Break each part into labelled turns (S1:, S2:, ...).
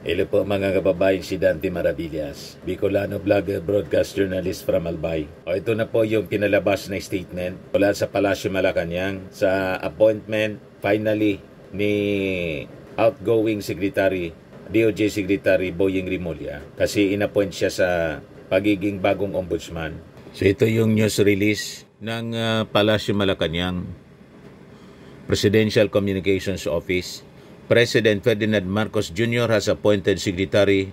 S1: Hello po mga kababayan, si Dante Maravillas, Bicolano vlogger, broadcast journalist from Albay. Ito na po yung pinalabas na statement mula sa Palasyo Malacanang sa appointment finally ni outgoing Secretary, DOJ Secretary Boying Rimulya, kasi inappoint siya sa pagiging bagong ombudsman. So ito yung news release ng Palasyo Malacanang, Presidential Communications Office. President Ferdinand Marcos Jr. has appointed Secretary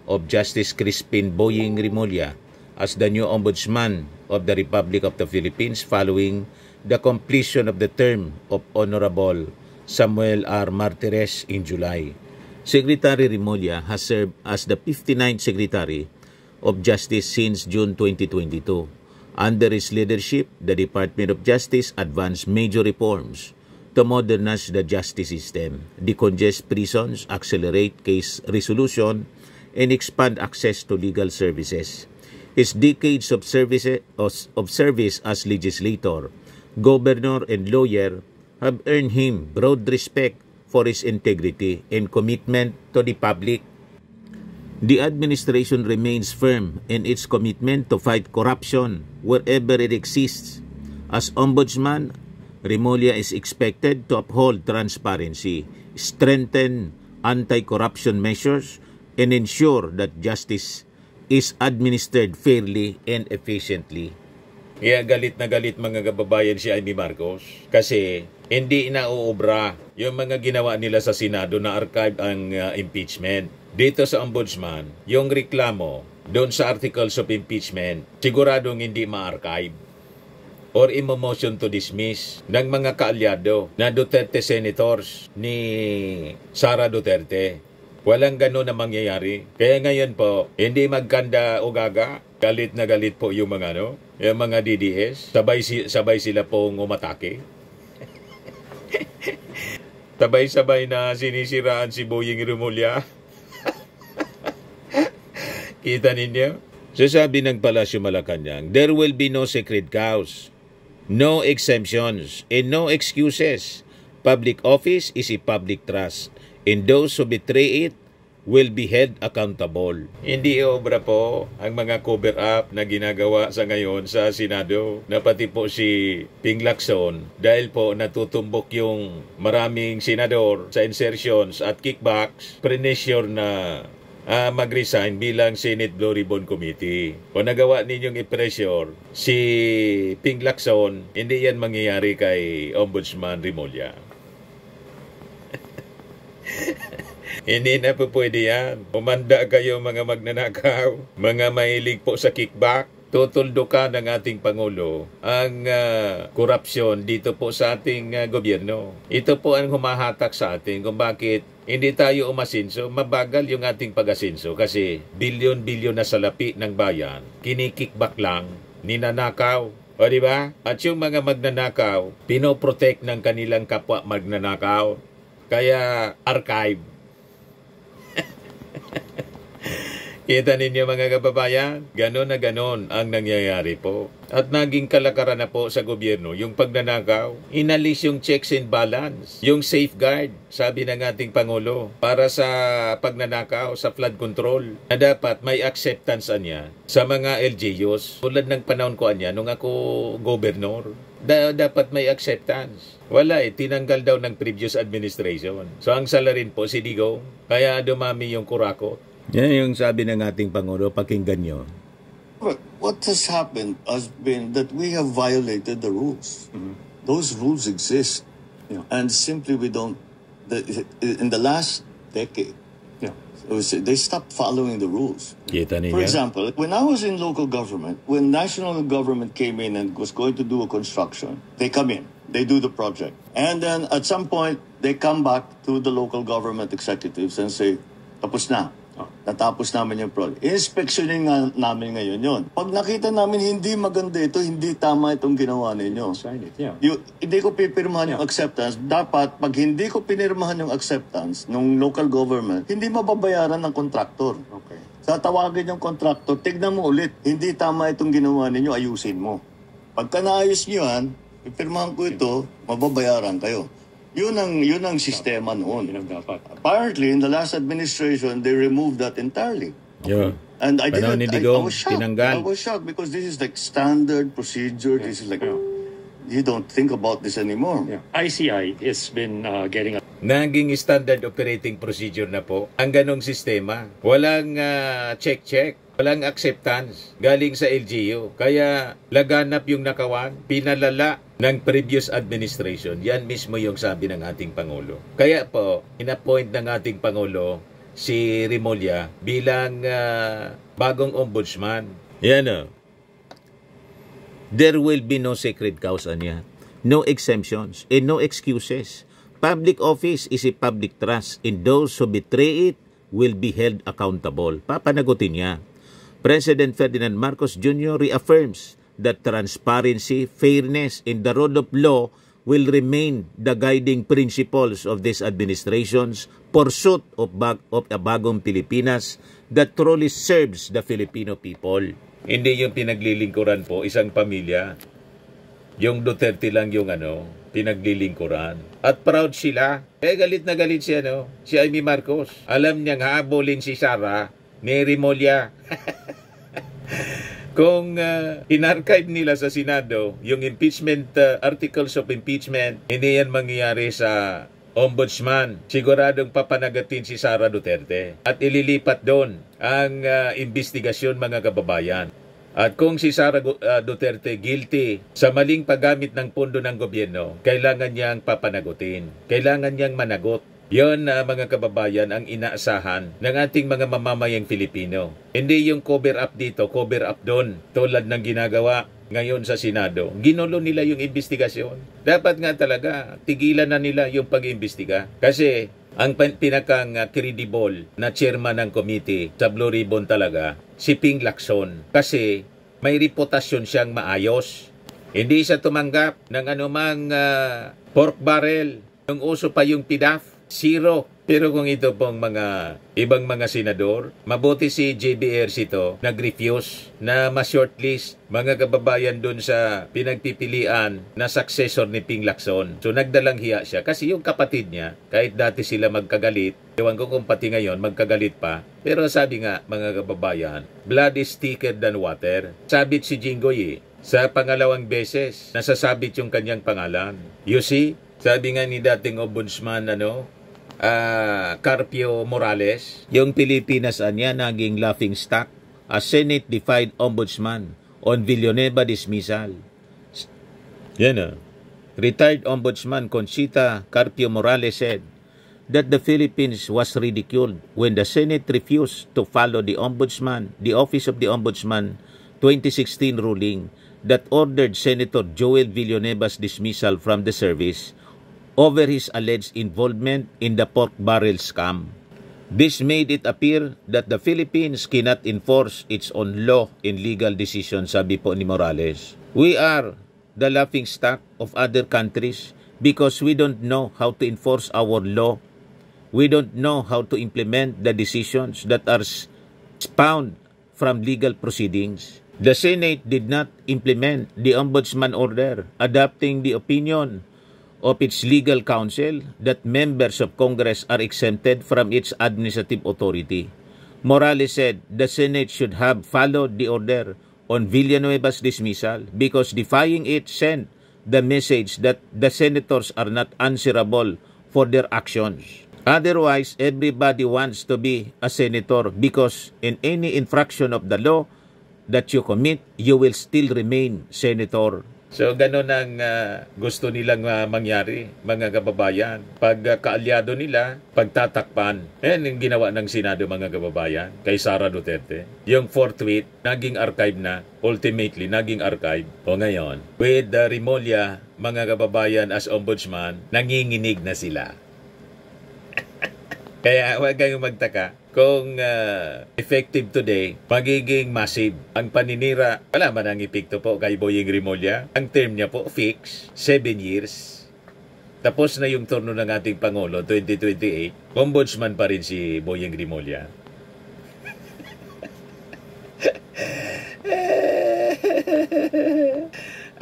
S1: of Justice Crispin Boying Rimulya as the new Ombudsman of the Republic of the Philippines following the completion of the term of Honorable Samuel R. Martires in July. Secretary Rimulya has served as the 59th Secretary of Justice since June 2022. Under his leadership, the Department of Justice advanced major reforms to modernize the justice system, decongest prisons, accelerate case resolution, and expand access to legal services. His decades of service as legislator, governor, and lawyer have earned him broad respect for his integrity and commitment to the public. The administration remains firm in its commitment to fight corruption wherever it exists. As Ombudsman, Rimulya is expected to uphold transparency, strengthen anti-corruption measures, and ensure that justice is administered fairly and efficiently. Kaya galit na galit mga kababayan si Amy Marcos kasi hindi nauubra yung mga ginawa nila sa Senado na archive ang impeachment. Dito sa Ombudsman, yung reklamo doon sa articles of impeachment, siguradong hindi ma-archive or imo-motion to dismiss ng mga kaalyado na Duterte senators ni Sara Duterte. Walang gano'n na mangyayari. Kaya ngayon po, hindi magkanda o gaga. Galit na galit po yung mga, yung mga DDS. Sabay sila pong umatake. Sabay-sabay na sinisiraan si Boying Rimulya. Kita ninyo? Sasabi ng Palasyo Malacanang, there will be no sacred cows, no exemptions, and no excuses. Public office is a public trust, and those who betray it will be held accountable. Hindi obra po ang mga cover-up na ginagawa sa ngayon sa Senado, na pati po si Ping Lacson, dahil po natutumbok yung maraming senador sa insertions at kickbacks, pressure na mag-resign bilang Senate Blue Ribbon Committee. Kung nagawa ninyong i-pressure si Ping Lacson, hindi yan mangyayari kay Ombudsman Rimulya. Hindi na po pwede yan. Umanda kayo mga magnanakaw, mga mahilig po sa kickback. Tutuldukan ng ating Pangulo ang korupsyon dito po sa ating gobyerno. Ito po ang humahatak sa atin kung bakit hindi tayo umasinso. Mabagal yung ating pag-asinso kasi bilyon-bilyon na salapi ng bayan, kinikickback lang, ninanakaw. O diba? At yung mga magnanakaw, pinoprotect ng kanilang kapwa magnanakaw. Kaya archive. Kita ninyo mga kababayan, ganon na ganon ang nangyayari po. At naging kalakaran na po sa gobyerno yung pagnanakaw. Inalis yung checks and balance, yung safeguard, sabi ng ating Pangulo, para sa pagnanakaw, sa flood control, na dapat may acceptance niya sa mga LGUs. Tulad ng panahon ko niya, nung ako gobernador, dapat may acceptance. Wala tinanggal daw ng previous administration. So ang salarin po, sinigaw, kaya dumami yung kurakot. Yan yung sabi ng ating Pangulo, pakinggan nyo.
S2: What has happened has been that we have violated the rules. Mm-hmm. Those rules exist. Yeah. And simply we don't, in the last decade, they stopped following the rules.
S1: Kita niya.
S2: For example, when I was in local government, when national government came in and was going to do a construction, they come in, they do the project. And then at some point, they come back to the local government executives and say, tapos na. Natapos namin yung project. Inspeksyonin nga namin ngayon yun. Pag nakita namin hindi maganda ito, hindi tama itong ginawa ninyo. Hindi ko pipirmahan yung acceptance. Dapat, pag hindi ko pinirmahan yung acceptance ng local government, hindi mababayaran ng kontraktor. Okay. Tatawagin yung kontraktor, tignan mo ulit, hindi tama itong ginawa ninyo, ayusin mo. Pagka naayos nyo yan, ipirmahan ko ito, mababayaran kayo. Yun ang sistema noon.
S3: Yun ang dapat.
S2: Apparently, in the last administration, they removed that entirely.
S1: Yeah.
S2: And I
S1: Panahon ni
S2: didn't, I
S1: Digong,
S2: was shocked.
S1: tinanggal.
S2: I was shocked because this is like standard procedure. This is like, you don't think about this anymore.
S3: Yeah. ICI has been getting a
S1: Naging standard operating procedure na po ang ganong sistema. Walang check-check, walang acceptance galing sa LGU. Kaya laganap yung nakawang, pinalala ng previous administration. Yan mismo yung sabi ng ating Pangulo. Kaya po, inappoint ng ating Pangulo si Remulla bilang bagong ombudsman. Yan o. There will be no sacred cows niya. No exemptions and no excuses. Public office is a public trust and those who betray it will be held accountable. Papanagutin niya. President Ferdinand Marcos Jr. reaffirms that transparency, fairness, and the rule of law will remain the guiding principles of this administration's pursuit of a bagong Pilipinas that truly serves the Filipino people. Hindi yung pinaglilingkuran po, isang pamilya. Yung Duterte lang yung pinaglilingkuran. At proud sila. Galit na galit si Amy Marcos. Alam niyang hahabulin si Sara ni Remulla. Kung in-archive nila sa Senado, yung impeachment, articles of impeachment, hindi yan mangyayari sa ombudsman. Siguradong papanagatin si Sara Duterte. At ililipat doon ang investigasyon, mga kababayan. At kung si Sara Duterte guilty sa maling paggamit ng pondo ng gobyerno, kailangan niyang papanagutin. Kailangan niyang managot. Yon, mga kababayan, ang inaasahan ng ating mga mamamayang Filipino. Hindi yung cover up dito, cover up doon, tulad ng ginagawa ngayon sa Senado. Ginulo nila yung investigasyon. Dapat nga talaga, tigilan na nila yung pag-imbestiga. Kasi ang pinakang credible na chairman ng committee sa Blue Ribbon talaga, si Ping Lacson. Kasi may reputasyon siyang maayos. Hindi siya tumanggap ng anumang pork barrel. Nung uso pa yung PDAF, zero. Pero kung ito pong ibang mga senador, mabuti si JBR Sito nag-refuse na ma-shortlist mga kababayan dun sa pinagpipilian na successor ni Ping Lacson. So nagdalang hiya siya kasi yung kapatid niya, kahit dati sila magkagalit, ewan ko kung pati ngayon magkagalit pa, pero sabi nga mga kababayan, blood is thicker than water. Sabit si Jinggoy sa pangalawang beses, nasasabit yung kanyang pangalan. You see, sabi nga ni dating ombudsman Carpio Morales, yung Pilipinas niya naging laughing stock as Senate defied ombudsman on Villanueva dismissal. Yan Retired Ombudsman Conchita Carpio Morales said that the Philippines was ridiculed when the Senate refused to follow the Office of the Ombudsman 2016 ruling that ordered Senator Joel Villanueva's dismissal from the service over his alleged involvement in the pork barrel scam. This made it appear that the Philippines cannot enforce its own law in legal decisions, sabi po ni Morales. We are the laughing stock of other countries because we don't know how to enforce our law. We don't know how to implement the decisions that are spawned from legal proceedings. The Senate did not implement the Ombudsman order, adopting the opinion of its legal counsel that members of Congress are exempted from its administrative authority. Morales said the Senate should have followed the order on Villanueva's dismissal because defying it sent the message that the senators are not answerable for their actions. Otherwise, everybody wants to be a senator because in any infraction of the law that you commit, you will still remain senator. So, ganun ang gusto nilang mangyari, mga kababayan. Pag kaalyado nila, pagtatakpan. Yan yung ginawa ng Senado, mga kababayan, kay Sara Duterte. Yung fourth tweet, naging archive na. Ultimately, naging archive. O ngayon, with Remulla, mga kababayan, as ombudsman, nanginginig na sila. Kaya huwag kayong magtaka. Kung effective today, magiging massive. Ang paninira, wala man ang epekto po kay Boyeng Remulla. Ang term niya po, fix, 7 years. Tapos na yung turno ng ating Pangulo, 2028. Ombudsman pa rin si Boyeng Remulla.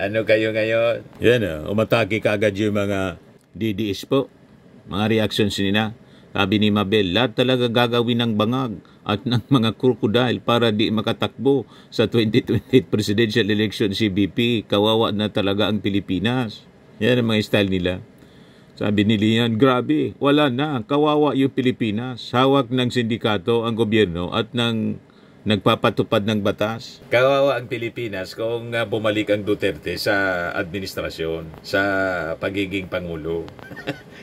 S1: Ano kayo ngayon? Yan umatake kagad yung mga
S4: DDS po. Mga reactions nila. Sabi ni Mabel, lahat talaga gagawin ng bangag at ng mga crocodile para di makatakbo sa 2028 presidential election si BP. Kawawa na talaga ang Pilipinas. Yan ang mga style nila. Sabi ni Lian, grabe, wala na, kawawa yung Pilipinas. Hawak ng sindikato ang gobyerno at nagpapatupad ng batas.
S1: Kawawa ang Pilipinas kung bumalik ang Duterte sa administrasyon, sa pagiging Pangulo.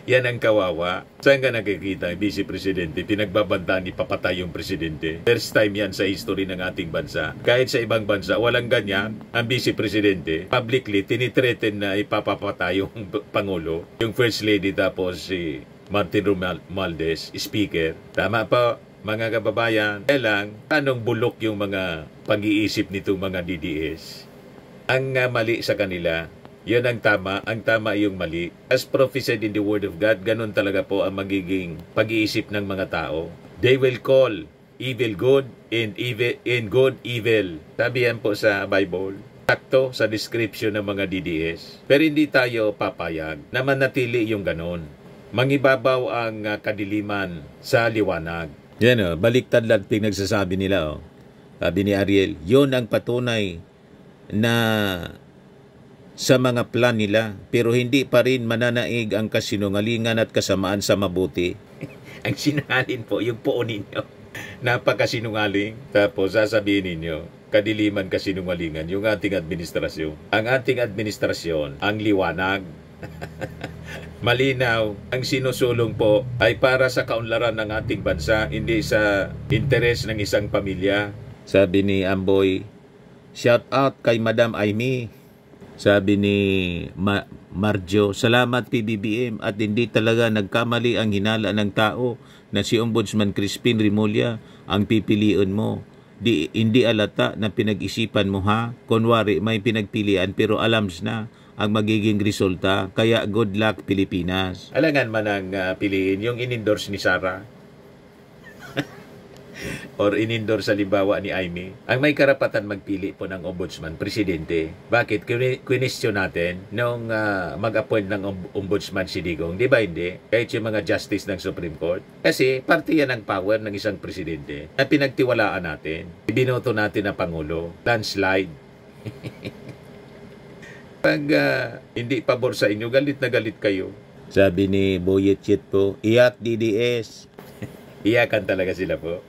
S1: Yan ang kawawa. Saan ka nakikita ang Vice Presidente? Pinagbabantaan ipapatay yung Presidente. First time yan sa history ng ating bansa. Kahit sa ibang bansa, walang ganyan. Ang Vice Presidente, publicly, tinitreten na ipapapatay yung Pangulo. Yung First Lady tapos si Martin Romualdez, Speaker. Tama po, mga kababayan. Kaya lang, anong bulok yung mga pag-iisip nitong mga DDS? Ang mali sa kanila, yun ang tama yung mali. As prophesied in the Word of God, ganun talaga po ang magiging pag-iisip ng mga tao. They will call evil good and good evil. Sabi yan po sa Bible. Sakto sa description ng mga DDS. Pero hindi tayo papayag na manatili yung ganun. Mangibabaw ang kadiliman sa liwanag.
S4: Yan baliktad lang pinagsasabi nila. Sabi ni Ariel, yun ang patunay na sa mga plan nila, pero hindi pa rin mananaig ang kasinungalingan at kasamaan sa mabuti.
S1: Ang sinungaling po, yung po ninyo. Napakasinungaling. Tapos sasabihin ninyo, kadiliman kasinungalingan, yung ating administrasyon. Ang ating administrasyon, ang liwanag. Malinaw, ang sinusulong po ay para sa kaunlaran ng ating bansa, hindi sa interes ng isang pamilya.
S4: Sabi ni Amboy, shout out kay Madam Aimee. Sabi ni Marjo, salamat PBBM at hindi talaga nagkamali ang hinala ng tao na si Ombudsman Crispin Remulla ang pipiliin mo. Hindi alata na pinag-isipan mo ha. Kunwari may pinagpilian pero alams na ang magiging resulta. Kaya good luck Pilipinas.
S1: Alangan man ang piliin yung in-endorse ni Sara or in-endorse sa limbawa ni Aimee. Ang may karapatan magpili po ng ombudsman, presidente. Bakit? Question natin nung mag-appoint ng ombudsman si Digong. Di ba hindi? Kahit yung mga justice ng Supreme Court. Kasi parte yan ang power ng isang presidente na pinagtiwalaan natin. Ibinoto natin na Pangulo. Landslide. Pag hindi pabor sa inyo, galit na galit kayo.
S4: Sabi ni Boyet Chet po, iyak DDS.
S1: Iyakan talaga sila po.